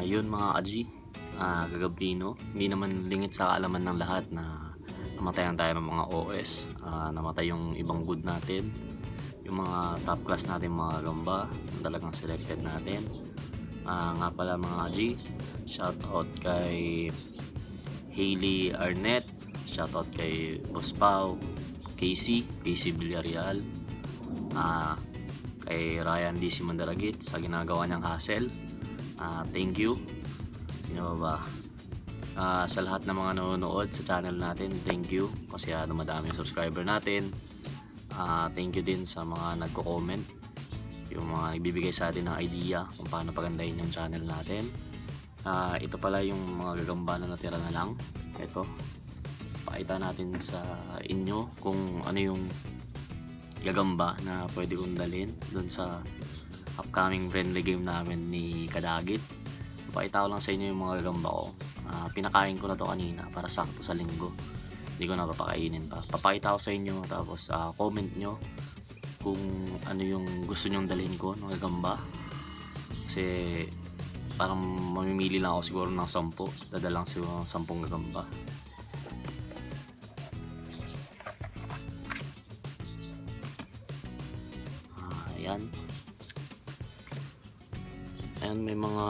Yun mga kaji, kagabi no, hindi naman lingit sa kaalaman ng lahat na namatayan tayo ng mga OS, namatay yung ibang good natin, yung mga top class natin mga gamba, talagang selected natin. Nga pala mga kaji, shout out kay Hailey Arnett, shout out kay Boss Pau, Casey Villarreal, kay Ryan DC Mandaragit sa ginagawa niyang hustle. Thank you. Sino ba? Sa lahat ng mga nanonood sa channel natin, thank you kasi dumadami yung subscriber natin. Thank you din sa mga nagko-comment, yung mga nagbibigay sa atin ng idea kung paano pagandahin yung channel natin. Ito pala yung mga gagamba na natira na lang. Ito, pakita natin sa inyo kung ano yung gagamba na pwede kong dalhin doon sa upcoming friendly game namin ni Kadagit. Pakita ko lang sa inyo yung mga gagamba ko. Pinakain ko na to kanina para sakto sa linggo, hindi ko na papakainin pa. Papakita ko sa inyo, tapos comment nyo kung ano yung gusto nyong dalhin ko ng gagamba, kasi parang mamimili lang ako siguro ng 10, dadalang siguro ng 10 gagamba. Ayan, may mga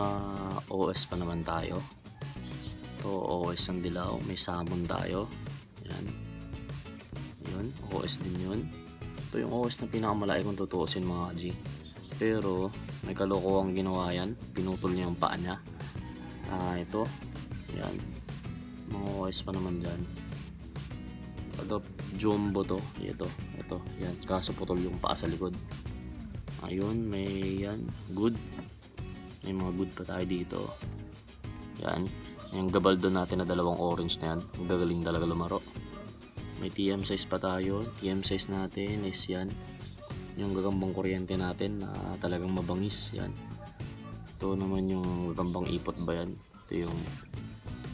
OS pa naman tayo. Ito OS ng dilaw, may salmon tayo. Ayan, yun, OS din yun. Ito yung OS na pinakamalaki kung tutuusin mga G, pero may kalokohang ginawa yan, pinutol niya yung paa niya. Ito, yan, mga OS pa naman dyan. Ito, jumbo to, ito, yan, kaso putol yung paa sa likod. Ayun, may yan, good. May mga good pa tayo dito. Yan, yung gabaldo natin na dalawang orange na yan, gagaling talaga lumaro. May TM size pa tayo. TM size natin is yan, yung gagambang kuryente natin na talagang mabangis. Yan, ito naman yung gagambang ipot ba yan. Ito yung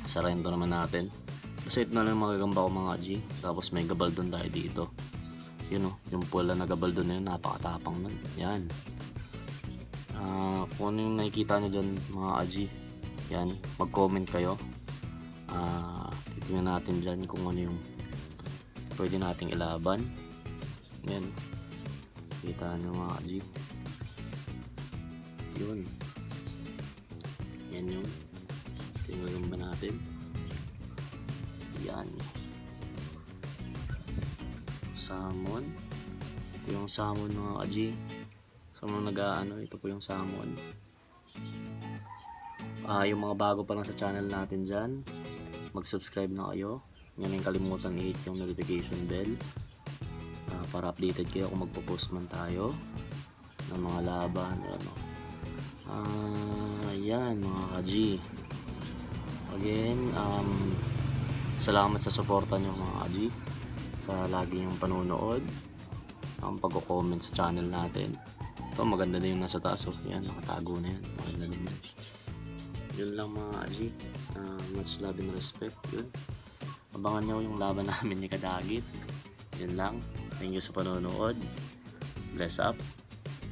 sarento naman natin. Kasi ito na lang mga gagamba ko mga G. Tapos may gabaldon tayo dito. Yun o, yung pula na gabaldon na yun, napakatapang nun. Yan, kung ano yung nakikita nyo dyan mga G, yan, mag-comment kayo. Titingnan natin dyan kung ano yung pwede nating ilaban. Yan, kita nyo mga G, yun, yan yung tingnan ba natin. Yan, salmon, ito yung salmon mga G. So ito po yung salmon. Yung mga bago pa lang sa channel natin dyan, mag-subscribe na kayo. Yan, yung kalimutan i-hit yung notification bell para updated kayo kung magpo-post man tayo ng mga laban. Yan mga ka-G. Again, salamat sa suporta nyo mga ka-G, sa lagi yung panonood, ang pag-comment sa channel natin. Ito, maganda na yung nasa taas. Yan, nakatago na yan, maganda din yan. Yun lang mga G, much love and respect. Yun, abangan nyo yung laban namin ni Kadagit. Yun lang, thank you sa panonood. Bless up.